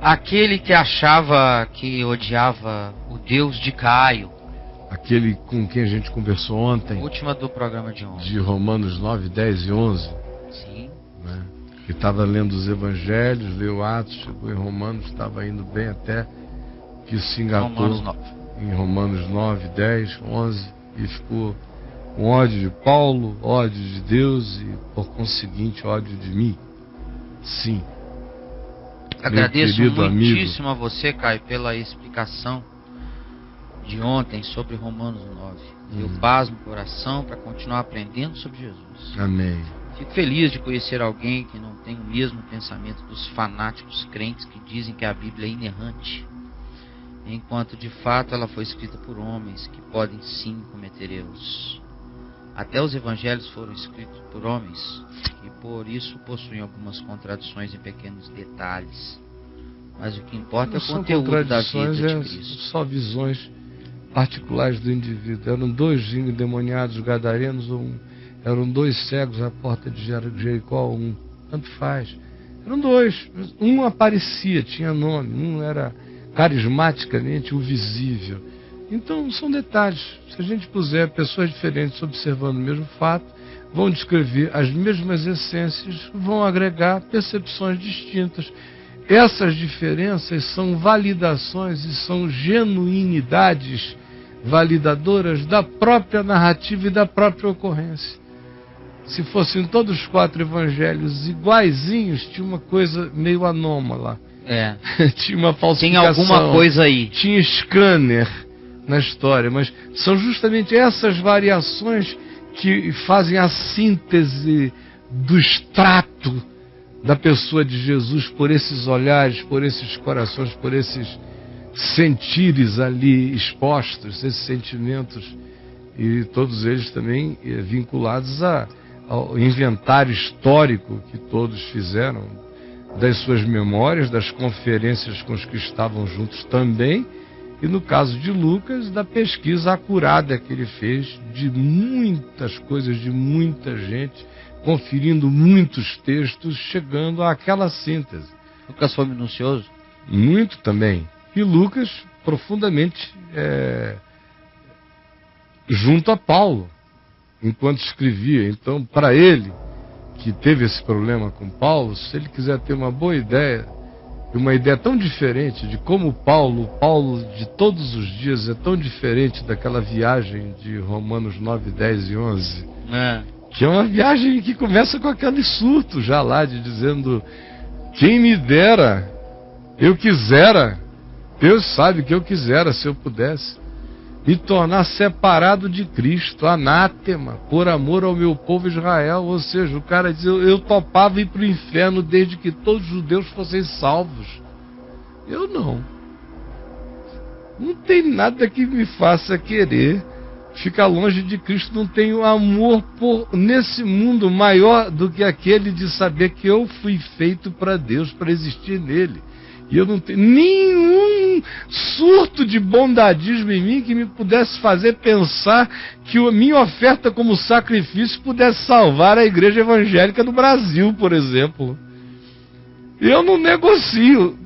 aquele que achava que odiava o Deus de Caio. Aquele com quem a gente conversou ontem. Última do programa de ontem. De Romanos 9, 10 e 11. Sim. Né? Que estava lendo os evangelhos, leu Atos, chegou em Romanos, estava indo bem até que se engatou em Romanos 9, 10, 11 e ficou com ódio de Paulo, ódio de Deus e, por conseguinte, ódio de mim. Sim. Agradeço muitíssimo a você, Caio, pela explicação de ontem sobre Romanos 9. Deu paz no coração para continuar aprendendo sobre Jesus. Amém. Fico feliz de conhecer alguém que não tem o mesmo pensamento dos fanáticos crentes que dizem que a Bíblia é inerrante, enquanto de fato ela foi escrita por homens que podem sim cometer erros. Até os evangelhos foram escritos por homens e por isso possuem algumas contradições em pequenos detalhes. Mas o que importa é o conteúdo da vida de Cristo. Só visões particulares do indivíduo. Eram 2 endemoniados gadarenos ou eram 2 cegos à porta de Jericó, tanto faz. Eram 2. Um aparecia, tinha nome, um era carismaticamente o visível. Então são detalhes. Se a gente puser pessoas diferentes observando o mesmo fato, vão descrever as mesmas essências, vão agregar percepções distintas. Essas diferenças são validações e são genuinidades validadoras da própria narrativa e da própria ocorrência. Se fossem todos os 4 evangelhos iguaizinhos, tinha uma coisa meio anômala. Tinha uma falsificação. Tem alguma coisa aí. Tinha scanner na história, mas são justamente essas variações que fazem a síntese do extrato da pessoa de Jesus por esses olhares, por esses corações, por esses sentires ali expostos, esses sentimentos, e todos eles também vinculados ao inventário histórico que todos fizeram, das suas memórias, das conferências com os que estavam juntos também, e no caso de Lucas, da pesquisa acurada que ele fez de muitas coisas, de muita gente, conferindo muitos textos, chegando àquela síntese. Lucas foi minucioso? Muito também. E Lucas, profundamente junto a Paulo, enquanto escrevia. Então, para ele, que teve esse problema com Paulo, se ele quiser ter uma boa ideia, uma ideia tão diferente de como Paulo de todos os dias é tão diferente daquela viagem de Romanos 9, 10 e 11, que é uma viagem que começa com aquele surto já lá, de dizendo: quem me dera, eu quisera, Deus sabe que eu quisera, se eu pudesse, me tornar separado de Cristo, anátema, por amor ao meu povo Israel. Ou seja, o cara diz: eu topava ir para o inferno desde que todos os judeus fossem salvos. Eu não. Não tem nada que me faça querer ficar longe de Cristo. Não tenho amor nesse mundo maior do que aquele de saber que eu fui feito para Deus, para existir nele. E eu não tenho nenhum surto de bondadismo em mim que me pudesse fazer pensar que a minha oferta como sacrifício pudesse salvar a igreja evangélica do Brasil, por exemplo. Eu não negocio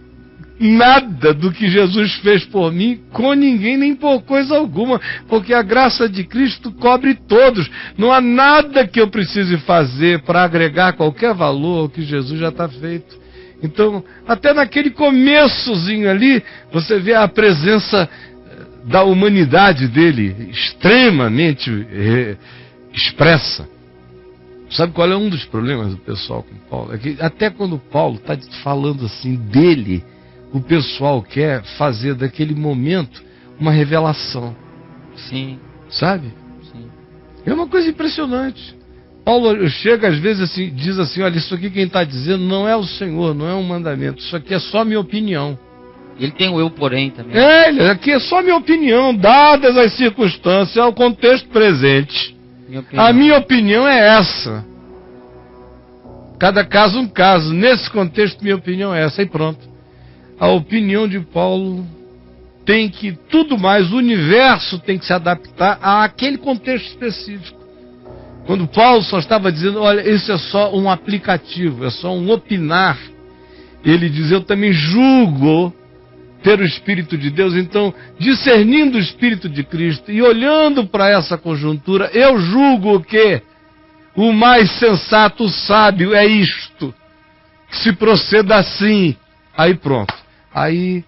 nada do que Jesus fez por mim com ninguém, nem por coisa alguma, porque a graça de Cristo cobre todos. Não há nada que eu precise fazer para agregar qualquer valor ao que Jesus já está feito. Então, até naquele começozinho ali, você vê a presença da humanidade dele extremamente expressa. Sabe qual é um dos problemas do pessoal com Paulo? É que até quando Paulo está falando assim dele, o pessoal quer fazer daquele momento uma revelação. Sim. Sabe? Sim. É uma coisa impressionante. Paulo chega às vezes assim, diz assim: olha, isso aqui quem está dizendo não é o Senhor, não é um mandamento, isso aqui é só minha opinião. Ele tem o eu, porém, também. Aqui é só minha opinião, dadas as circunstâncias, ao contexto presente. A minha opinião é essa. Cada caso um caso. Nesse contexto, minha opinião é essa, e pronto. A opinião de Paulo tem que, tudo mais, o universo tem que se adaptar àquele contexto específico. Quando Paulo só estava dizendo: olha, isso é só um aplicativo, é só um opinar, ele diz, eu também julgo ter o Espírito de Deus. Então, discernindo o Espírito de Cristo e olhando para essa conjuntura, eu julgo que o mais sensato, o sábio, é isto, que se proceda assim. Aí pronto. Aí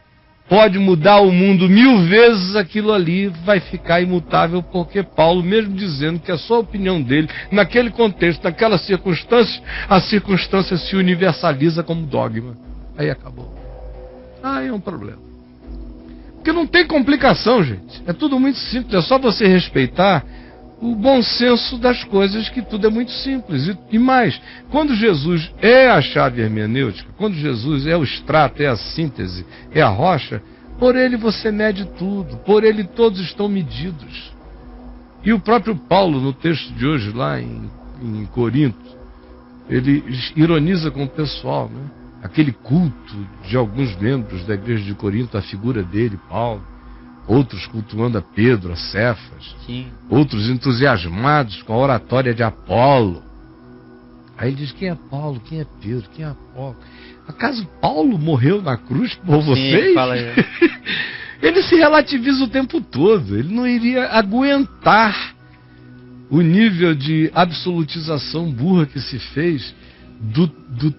pode mudar o mundo 1000 vezes, aquilo ali vai ficar imutável, porque Paulo, mesmo dizendo que a sua opinião dele, naquele contexto, naquela circunstância, a circunstância se universaliza como dogma. Aí acabou. Aí é um problema. Porque não tem complicação, gente. É tudo muito simples. É só você respeitar o bom senso das coisas, que tudo é muito simples. E mais, quando Jesus é a chave hermenêutica, quando Jesus é o extrato, é a síntese, é a rocha, por ele você mede tudo, por ele todos estão medidos. E o próprio Paulo, no texto de hoje, lá em Corinto, ele ironiza com o pessoal, né? Aquele culto de alguns membros da igreja de Corinto, a figura dele, Paulo, outros cultuando a Pedro, a Cefas, sim, outros entusiasmados com a oratória de Apolo. Aí ele diz, quem é Paulo, quem é Pedro, quem é Apolo? Acaso Paulo morreu na cruz por vocês? Sim, fala aí. Ele se relativiza o tempo todo, ele não iria aguentar o nível de absolutização burra que se fez do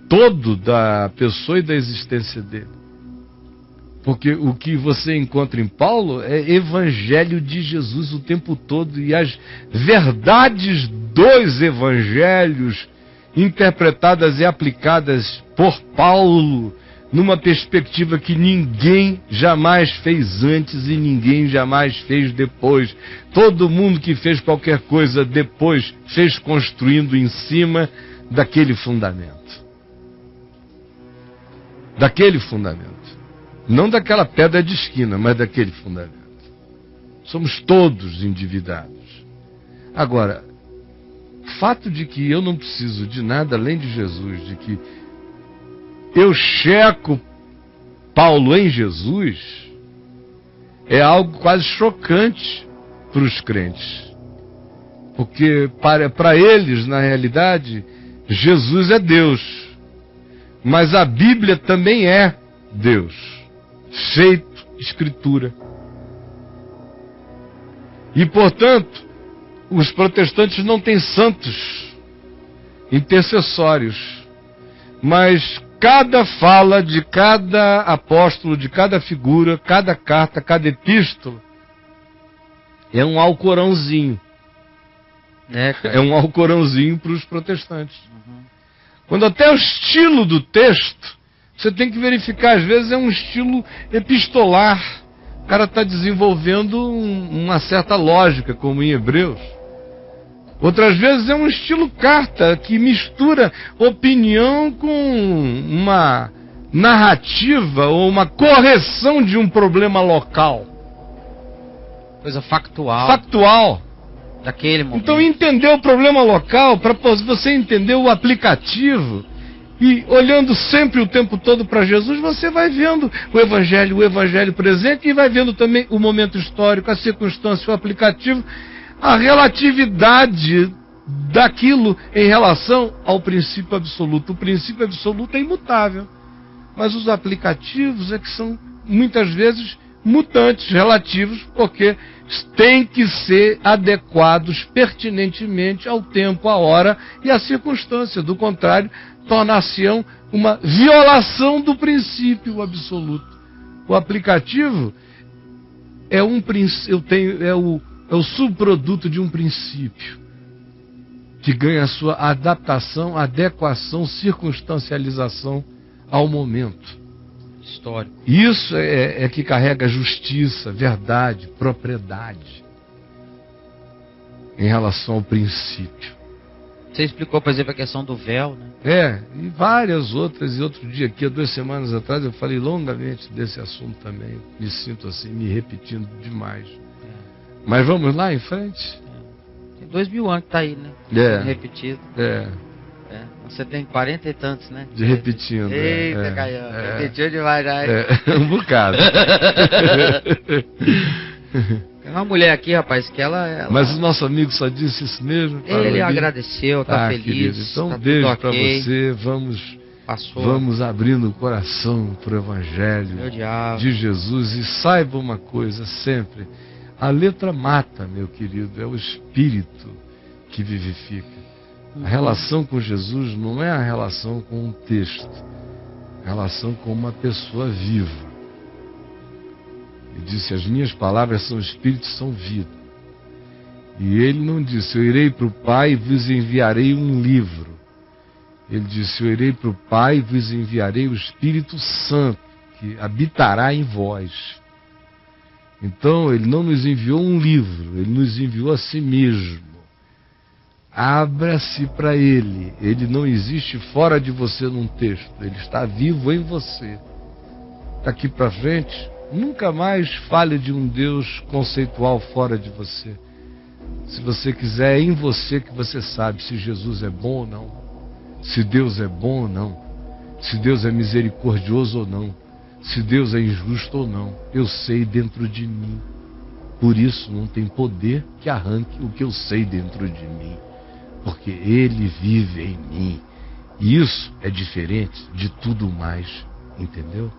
todo da pessoa e da existência dele. Porque o que você encontra em Paulo é evangelho de Jesus o tempo todo, e as verdades dos evangelhos interpretadas e aplicadas por Paulo numa perspectiva que ninguém jamais fez antes e ninguém jamais fez depois. Todo mundo que fez qualquer coisa depois fez construindo em cima daquele fundamento. Daquele fundamento. Não daquela pedra de esquina, mas daquele fundamento. Somos todos endividados. Agora, o fato de que eu não preciso de nada além de Jesus, de que eu checo Paulo em Jesus, é algo quase chocante para os crentes. Porque para eles, na realidade, Jesus é Deus. Mas a Bíblia também é Deus, feito escritura. E, portanto, os protestantes não têm santos intercessórios, mas cada fala de cada apóstolo, de cada figura, cada carta, cada epístola é um alcorãozinho. É um alcorãozinho para os protestantes. Quando até o estilo do texto, você tem que verificar, às vezes é um estilo epistolar. O cara está desenvolvendo uma certa lógica, como em Hebreus. Outras vezes é um estilo carta, que mistura opinião com uma narrativa ou uma correção de um problema local. Coisa factual. Factual. Daquele momento. Então, entender o problema local, para você entender o aplicativo, e olhando sempre o tempo todo para Jesus, você vai vendo o evangelho presente, e vai vendo também o momento histórico, a circunstância, o aplicativo, a relatividade daquilo em relação ao princípio absoluto. O princípio absoluto é imutável, mas os aplicativos é que são muitas vezes mutantes, relativos, porque têm que ser adequados pertinentemente ao tempo, à hora e à circunstância. Do contrário, tornar-se-ão uma violação do princípio absoluto. O aplicativo é o subproduto de um princípio que ganha a sua adaptação, adequação, circunstancialização ao momento histórico. Isso é que carrega justiça, verdade, propriedade em relação ao princípio. Você explicou, por exemplo, a questão do véu, né? E várias outras. E outro dia aqui, há 2 semanas atrás, eu falei longamente desse assunto também. Me sinto assim, me repetindo demais. Mas vamos lá em frente? Tem 2000 anos que está aí, né? Repetido. Você tem 40 e tantos, né? De repetindo. Eita, Caião. Repetiu demais já. Um bocado. Tem uma mulher aqui, rapaz, que ela... Mas o nosso amigo só disse isso mesmo? Ele agradeceu, tá feliz. Querido. Então, tá beijo para você. Vamos Passou. Vamos abrindo o coração para o Evangelho de Jesus. E saiba uma coisa sempre: a letra mata, meu querido, é o Espírito que vivifica. A relação com Jesus não é a relação com um texto, é a relação com uma pessoa viva. Ele disse: as minhas palavras são Espírito, são vida. E ele não disse: eu irei para o Pai e vos enviarei um livro. Ele disse: eu irei para o Pai e vos enviarei o Espírito Santo, que habitará em vós. Então, ele não nos enviou um livro, ele nos enviou a si mesmo. Abra-se para ele. Ele não existe fora de você num texto, ele está vivo em você. Daqui para frente, nunca mais fale de um Deus conceitual fora de você. Se você quiser, é em você que você sabe se Jesus é bom ou não, se Deus é bom ou não, se Deus é misericordioso ou não, se Deus é injusto ou não. Eu sei dentro de mim. Por isso não tem poder que arranque o que eu sei dentro de mim, porque Ele vive em mim. E isso é diferente de tudo mais, entendeu?